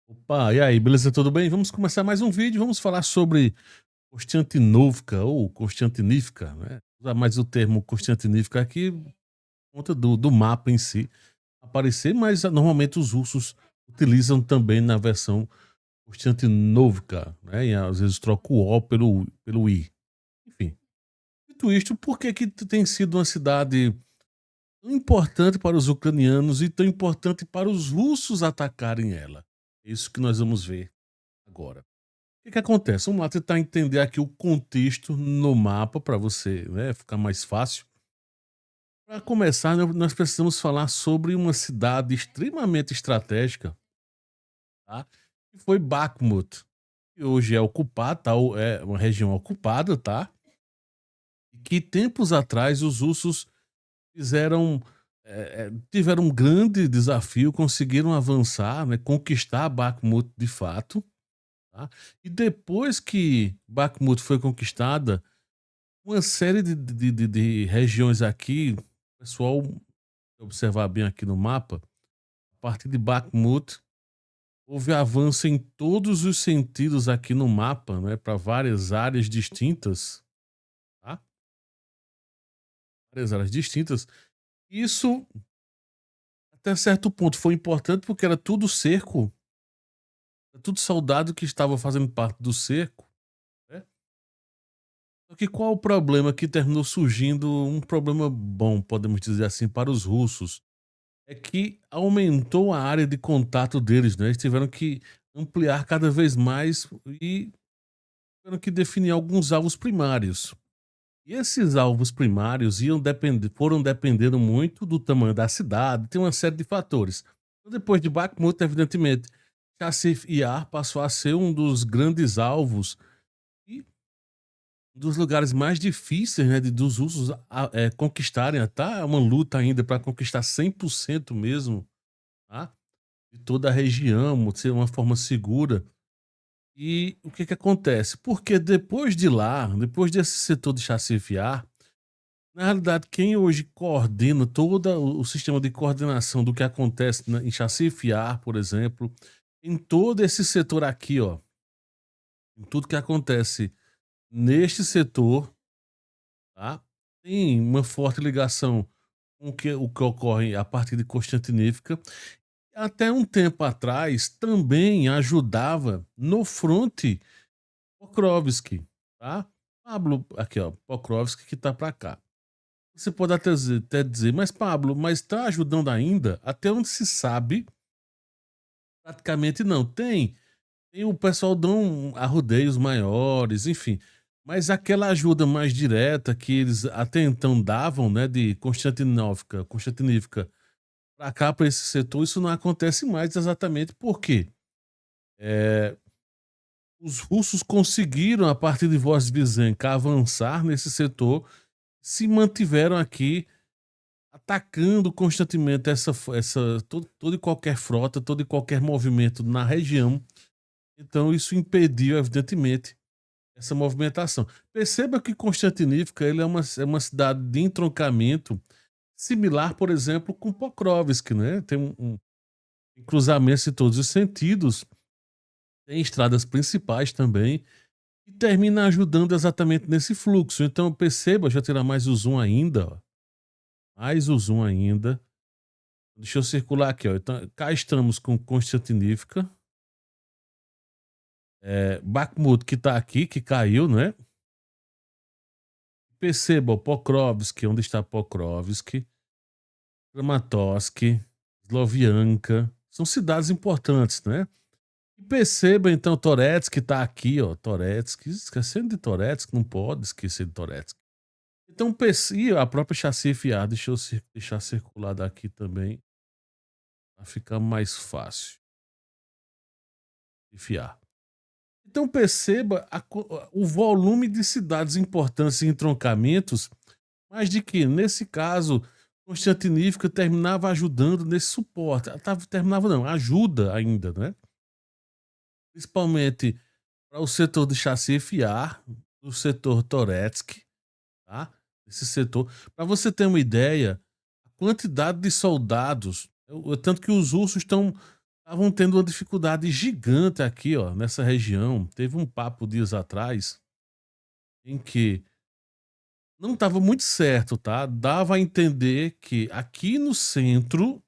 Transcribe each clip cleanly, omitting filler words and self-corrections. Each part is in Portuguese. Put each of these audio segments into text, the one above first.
Opa, e aí, beleza? Tudo bem? Vamos começar mais um vídeo. Vamos falar sobre Konstantinówka ou Konstantinivka, né? Usar mais o termo Konstantinivka aqui por conta do mapa em si aparecer, mas normalmente os russos utilizam também na versão Konstantinovka, né? E às vezes troca o O pelo I. Enfim, dito isto, por que que tem sido uma cidade tão importante para os ucranianos e tão importante para os russos atacarem ela? É isso que nós vamos ver agora. O que acontece? Vamos lá tentar entender aqui o contexto no mapa para você, né, ficar mais fácil. Para começar, nós precisamos falar sobre uma cidade extremamente estratégica, tá? Que foi Bakhmut, que hoje é ocupada, tá? É uma região ocupada, tá? E que tempos atrás os russos fizeram, tiveram um grande desafio, conseguiram avançar, né, conquistar Bakhmut de fato, tá? E depois que Bakhmut foi conquistada, uma série de regiões aqui, pessoal, observar bem aqui no mapa, a partir de Bakhmut, houve avanço em todos os sentidos aqui no mapa, né, para várias áreas distintas, tá? Várias áreas distintas. Isso, até certo ponto, foi importante porque era tudo cerco, era tudo soldado que estava fazendo parte do cerco, né? Só que qual o problema que terminou surgindo um problema bom, podemos dizer assim, para os russos. É que aumentou a área de contato deles, né, eles tiveram que ampliar cada vez mais e tiveram que definir alguns alvos primários. E esses alvos primários iam depender foram dependendo muito do tamanho da cidade, tem uma série de fatores. Então depois de Bakhmut, evidentemente, Kashif Yar passou a ser um dos grandes alvos e um dos lugares mais difíceis, né, dos russos conquistarem, tá, é uma luta ainda para conquistar 100% mesmo, tá? De toda a região, ser uma forma segura. E o que que acontece? Porque depois de lá, depois desse setor de chacefiar, na realidade, quem hoje coordena todo o sistema de coordenação do que acontece em chacefiar, por exemplo, em todo esse setor aqui, ó, em tudo que acontece neste setor, tá? Tem uma forte ligação com o que ocorre a partir de Constantinífica. Até um tempo atrás também ajudava no fronte Pokrovski, tá? Pablo, aqui ó, Pokrovski que tá pra cá. Você pode até dizer, mas Pablo, mas tá ajudando ainda? Até onde se sabe, praticamente não. Tem o pessoal dão arrodeios maiores, enfim. Mas aquela ajuda mais direta que eles até então davam, né, de Constantinívka pra cá, pra esse setor, isso não acontece mais exatamente por quê? Eh, os russos conseguiram, a partir de Vozdvizhenka, avançar nesse setor, se mantiveram aqui atacando constantemente toda e qualquer frota, todo e qualquer movimento na região. Então isso impediu, evidentemente, essa movimentação. Perceba que Constantinivka ele é uma cidade de entroncamento similar, por exemplo, com Pokrovsk, né? Tem um cruzamento em todos os sentidos, tem estradas principais também, e termina ajudando exatamente nesse fluxo. Então perceba, já terá mais o zoom ainda, ó, mais o zoom ainda. Deixa eu circular aqui, ó. Então, cá estamos com Constantinivka, Bakhmut que tá aqui, que caiu, né? Perceba, ó, Pokrovsk, onde está Pokrovsk, Kramatorsk, Slovianka, são cidades importantes, né? E perceba então Toretsk que tá aqui, ó, Toretsk, esquecendo de Toretsk, não pode esquecer de Toretsk. Então, e a própria chassi FA, deixa eu deixar circular daqui também, para ficar mais fácil de fiar. Então, perceba o volume de cidades importantes e entroncamentos, mas de que, nesse caso, Constantinífica terminava ajudando nesse suporte. Terminava, não, ajuda ainda, né? Principalmente para o setor de chassi FA, o setor Toretsk, tá? Esse setor. Para você ter uma ideia, a quantidade de soldados, tanto que os russos estão estavam tendo uma dificuldade gigante aqui, ó, nessa região. Teve um papo dias atrás em que não estava muito certo, tá? Dava a entender que aqui no centro,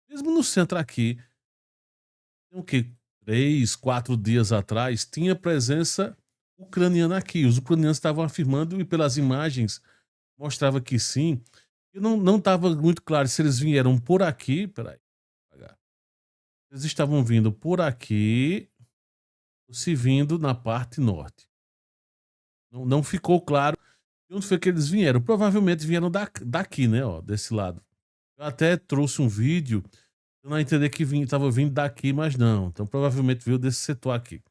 mesmo no centro aqui, tem o quê? 3, 4 dias atrás, tinha presença ucraniana aqui. Os ucranianos estavam afirmando, e pelas imagens mostrava que sim. E não estava muito claro se eles vieram por aqui. Peraí, devagar. Eles estavam vindo por aqui ou se vindo na parte norte. Não ficou claro de onde foi que eles vieram. Provavelmente vieram daqui, né? Ó, desse lado. Eu até trouxe um vídeo, eu não entender que estava vindo daqui, mas não. Então provavelmente veio desse setor aqui.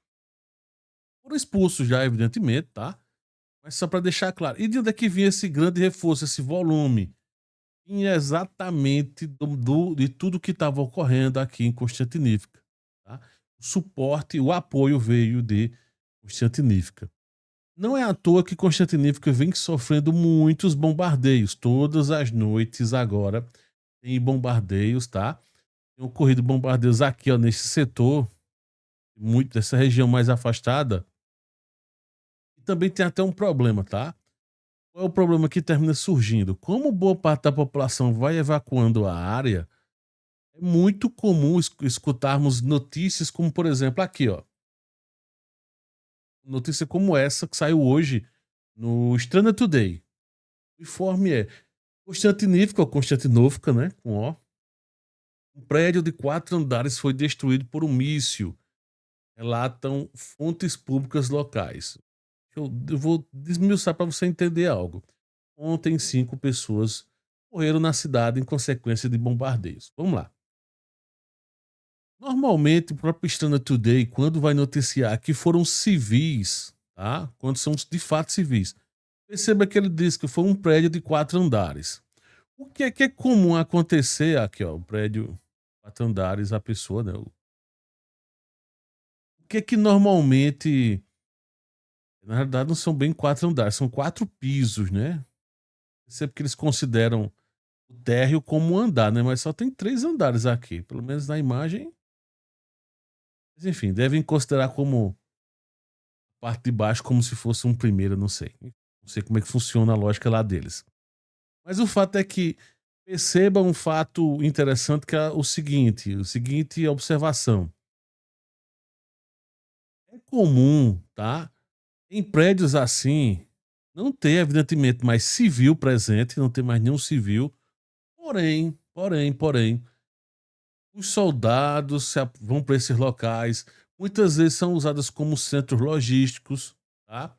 Foram expulsos já, evidentemente, tá? Mas só para deixar claro. E de onde é que vinha esse grande reforço, esse volume? Vinha exatamente de tudo que estava ocorrendo aqui em Constantinífica, tá? O suporte, o apoio veio de Constantinífica. Não é à toa que Constantinífica vem sofrendo muitos bombardeios. Todas as noites agora tem bombardeios, tá? Tem ocorrido bombardeios aqui, ó, nesse setor, muito dessa região mais afastada. E também tem até um problema, tá? Qual é o problema que termina surgindo? Como boa parte da população vai evacuando a área, é muito comum escutarmos notícias como, por exemplo, aqui, ó. Notícia como essa que saiu hoje no Strana Today. O informe é Constantinífica ou Constantinófica, né? Com O. Um prédio de 4 andares foi destruído por um míssil, relatam fontes públicas locais. Eu vou desmiuçar para você entender algo. Ontem, 5 pessoas morreram na cidade em consequência de bombardeios. Vamos lá. Normalmente, o próprio Standard Today, quando vai noticiar que foram civis, tá? Quando são de fato civis, perceba que ele diz que foi um prédio de 4 andares. O que é comum acontecer aqui, ó, o prédio 4 andares, a pessoa, né? O que é que normalmente, na realidade, não são bem 4 andares, são 4 pisos, né? Sempre que eles consideram o térreo como um andar, né? Mas só tem 3 andares aqui, pelo menos na imagem. Mas enfim, devem considerar como parte de baixo como se fosse um primeiro, não sei. Não sei como é que funciona a lógica lá deles. Mas o fato é que perceba um fato interessante que é o seguinte observação. É comum, tá? Em prédios assim, não ter evidentemente mais civil presente, não ter mais nenhum civil. Porém, os soldados vão para esses locais, muitas vezes são usados como centros logísticos, tá?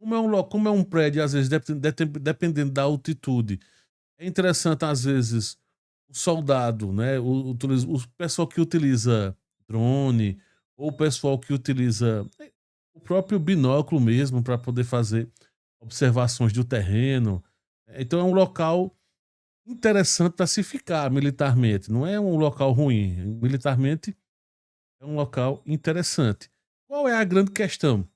Como é um prédio, às vezes, dependendo da altitude, é interessante, às vezes, o soldado, né? O pessoal que utiliza drone, ou o pessoal que utiliza o próprio binóculo mesmo para poder fazer observações do terreno. Então é um local interessante para se ficar militarmente. Não é um local ruim. Militarmente é um local interessante. Qual é a grande questão?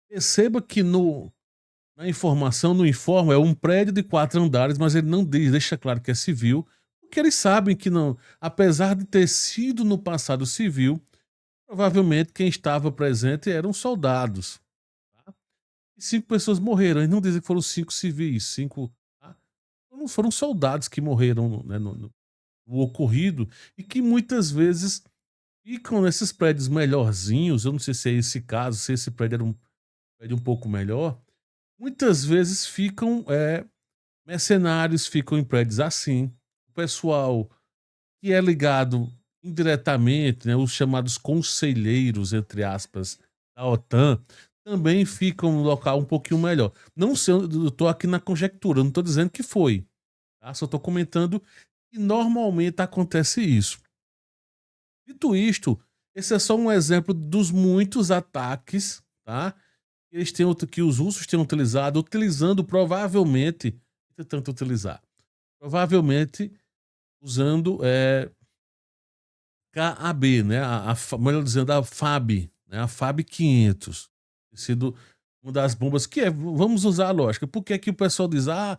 Perceba que na informação, no informe, é um prédio de 4 andares, mas ele não deixa claro que é civil, porque eles sabem que não, apesar de ter sido no passado civil, provavelmente quem estava presente eram soldados. Tá? E 5 pessoas morreram. Eles não dizem que foram 5 civis, 5. Tá? Foram soldados que morreram, né, no ocorrido e que muitas vezes ficam nesses prédios melhorzinhos. Eu não sei se é esse caso, se esse prédio era um prédio um pouco melhor. Muitas vezes ficam mercenários, ficam em prédios assim. O pessoal que é ligado indiretamente, né, os chamados conselheiros, entre aspas, da OTAN, também ficam no local um pouquinho melhor. Não sei, eu estou aqui na conjectura, eu não estou dizendo que foi, tá? Só estou comentando que normalmente acontece isso. Dito isto, esse é só um exemplo dos muitos ataques, tá? Que os russos têm utilizado, utilizando provavelmente, tentando utilizar, provavelmente usando KAB, né? Melhor dizendo, a FAB, né? A FAB 500. Tem sido uma das bombas que vamos usar a lógica. Por que é que o pessoal diz, a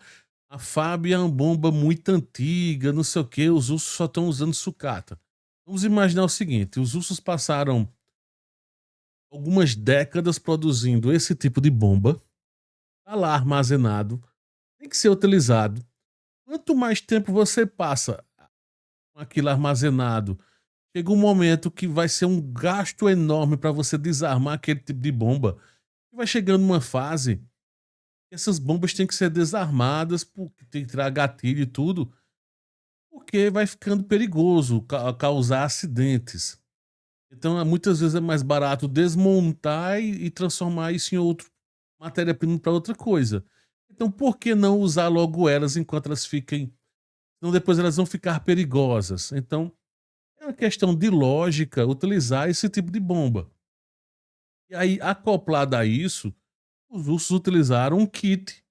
FAB é uma bomba muito antiga, não sei o quê, os russos só estão usando sucata? Vamos imaginar o seguinte: os russos passaram algumas décadas produzindo esse tipo de bomba, tá lá armazenado, tem que ser utilizado. Quanto mais tempo você passa com aquilo armazenado, chega um momento que vai ser um gasto enorme para você desarmar aquele tipo de bomba. E vai chegando uma fase que essas bombas têm que ser desarmadas, porque tem que tirar gatilho e tudo, porque vai ficando perigoso causar acidentes. Então, muitas vezes é mais barato desmontar e transformar isso em outro matéria-prima para outra coisa. Então, por que não usar logo elas enquanto elas fiquem, senão depois elas vão ficar perigosas. Então, é uma questão de lógica utilizar esse tipo de bomba. E aí, acoplado a isso, os russos utilizaram um kit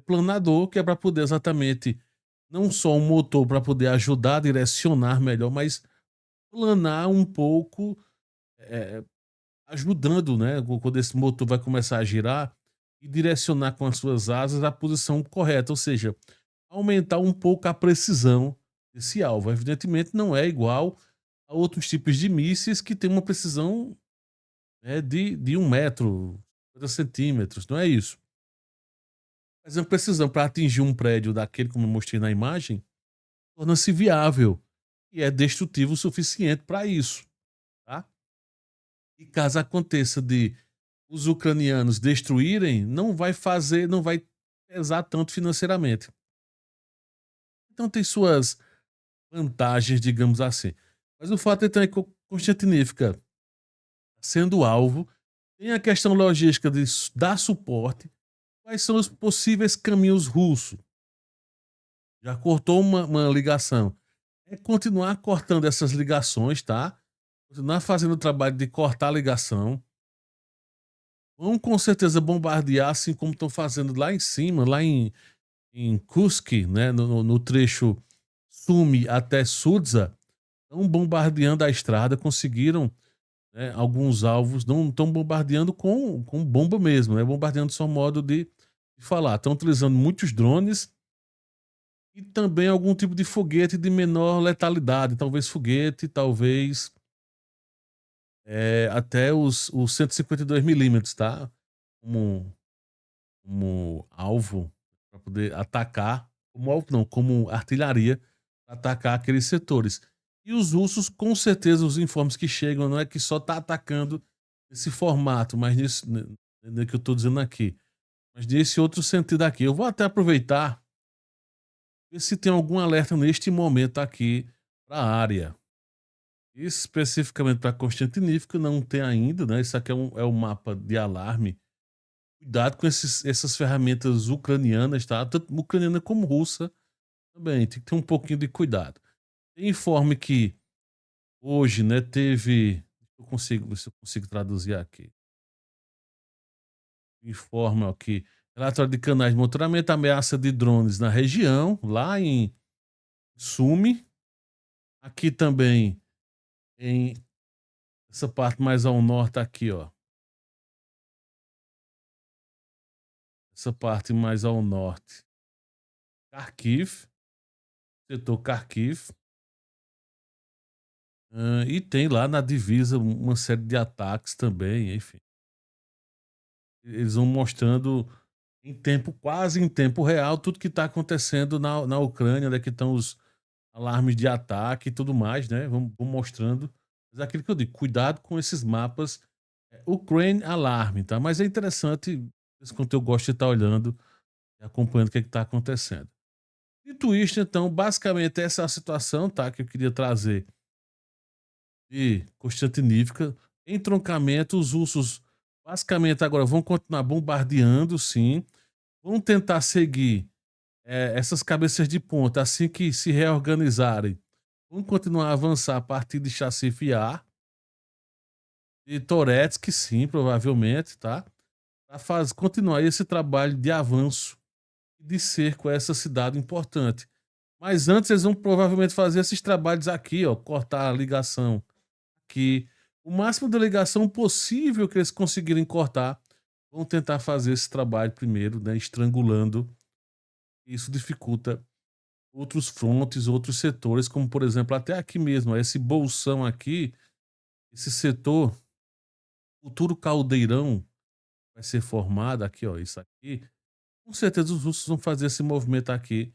planador, que é para poder exatamente não só um motor para poder ajudar a direcionar melhor, mas planar um pouco, eh, ajudando, né, quando esse motor vai começar a girar e direcionar com as suas asas a posição correta, ou seja, aumentar um pouco a precisão desse alvo. Evidentemente, não é igual a outros tipos de mísseis que tem uma precisão, né, de 1 metro, 50 centímetros, não é isso. Mas a precisão para atingir um prédio daquele, como eu mostrei na imagem, torna-se viável e é destrutivo o suficiente para isso, tá? E caso aconteça de os ucranianos destruírem, não vai pesar tanto financeiramente. Então tem suas vantagens, digamos assim. Mas o fato então é que Constantinífica, sendo alvo, tem a questão logística de dar suporte. Quais são os possíveis caminhos russos? Já cortou uma ligação. É continuar cortando essas ligações, tá? Continuar fazendo o trabalho de cortar a ligação. Vão com certeza bombardear, assim como estão fazendo lá em cima, em Kursk, né, no trecho Sumi até Sudza, estão bombardeando a estrada, conseguiram, né, alguns alvos, não estão bombardeando com bomba mesmo, né, bombardeando só modo de falar. Estão utilizando muitos drones e também algum tipo de foguete de menor letalidade, talvez foguete, talvez até os 152 milímetros, tá? Como, como alvo para poder atacar, como alvo não, como artilharia pra atacar aqueles setores. E os russos, com certeza, os informes que chegam não é que só tá atacando esse formato, mas nisso, que eu tô dizendo aqui, mas nesse outro sentido aqui. Eu vou até aproveitar ver se tem algum alerta neste momento aqui para a área. Especificamente para Constantinífica, não tem ainda, né? Isso aqui é um mapa de alarme. Cuidado com essas ferramentas ucranianas, tá? Tanto ucraniana como russa também. Tem que ter um pouquinho de cuidado. Tem informe que hoje, né, teve. Eu consigo, ver se eu consigo traduzir aqui. Informe aqui. Relatório de canais de monitoramento, ameaça de drones na região, lá em Sumy. Aqui também, em essa parte mais ao norte, aqui, ó. Essa parte mais ao norte. Kharkiv, setor Kharkiv. E tem lá na divisa uma série de ataques também, enfim. Eles vão mostrando em tempo, quase em tempo real, tudo que está acontecendo na Ucrânia, né, que estão os alarmes de ataque e tudo mais, né? Vão mostrando. Mas é aquilo que eu digo, cuidado com esses mapas. Ukraine Alarme, tá? Mas é interessante, esse quanto eu gosto de estar olhando e acompanhando o que está acontecendo. Dito isto, então, basicamente essa é a situação, tá? Que eu queria trazer de Constantinífica. Entroncamento, os russos basicamente agora vão continuar bombardeando, sim. Vão tentar seguir essas cabeças de ponta assim que se reorganizarem. Vão continuar a avançar a partir de Chassifiar e Toretsky, sim, provavelmente, tá? Para continuar esse trabalho de avanço e de cerco a essa cidade importante. Mas antes eles vão provavelmente fazer esses trabalhos aqui, ó, cortar a ligação aqui. O máximo de ligação possível que eles conseguirem cortar, vão tentar fazer esse trabalho primeiro, né, estrangulando. Isso dificulta outros frontes, outros setores, como por exemplo, até aqui mesmo, ó, esse bolsão aqui, esse setor, futuro caldeirão vai ser formado aqui, ó, isso aqui. Com certeza os russos vão fazer esse movimento aqui,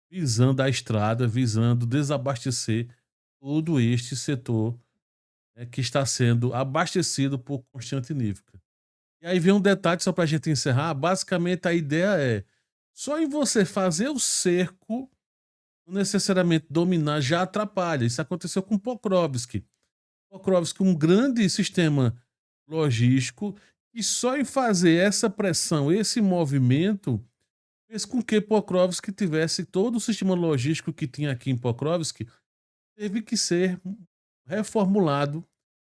visando a estrada, visando desabastecer todo este setor, que está sendo abastecido por Constantinívica. E aí vem um detalhe só para a gente encerrar, basicamente a ideia é, só em você fazer o cerco, não necessariamente dominar já atrapalha. Isso aconteceu com Pokrovski. Pokrovski, um grande sistema logístico, e só em fazer essa pressão, esse movimento, fez com que Pokrovski tivesse todo o sistema logístico que tinha aqui em Pokrovski, teve que ser reformulado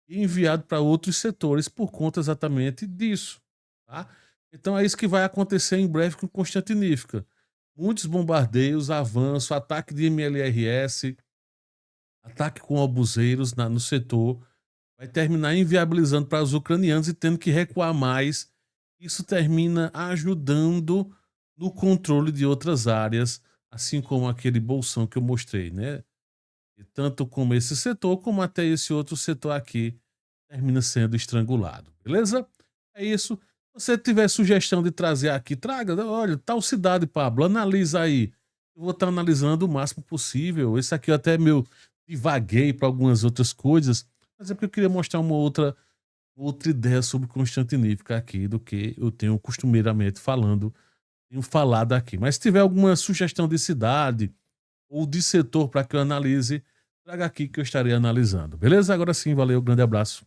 e enviado para outros setores por conta exatamente disso, tá? Então é isso que vai acontecer em breve com Constantinífica. Muitos bombardeios, avanço, ataque de MLRS, ataque com obuseiros no setor, vai terminar inviabilizando para os ucranianos e tendo que recuar mais. Isso termina ajudando no controle de outras áreas, assim como aquele bolsão que eu mostrei, né? E tanto como esse setor, como até esse outro setor aqui termina sendo estrangulado, beleza? É isso. Se você tiver sugestão de trazer aqui, traga. Olha, tal cidade, Pablo, analisa aí. Eu vou estar analisando o máximo possível. Esse aqui eu até meu divaguei para algumas outras coisas, mas é porque eu queria mostrar uma outra ideia sobre Constantinífica aqui do que eu tenho costumeiramente tenho falado aqui. Mas se tiver alguma sugestão de cidade ou de setor para que eu analise, traga aqui que eu estarei analisando. Beleza? Agora sim, valeu, grande abraço.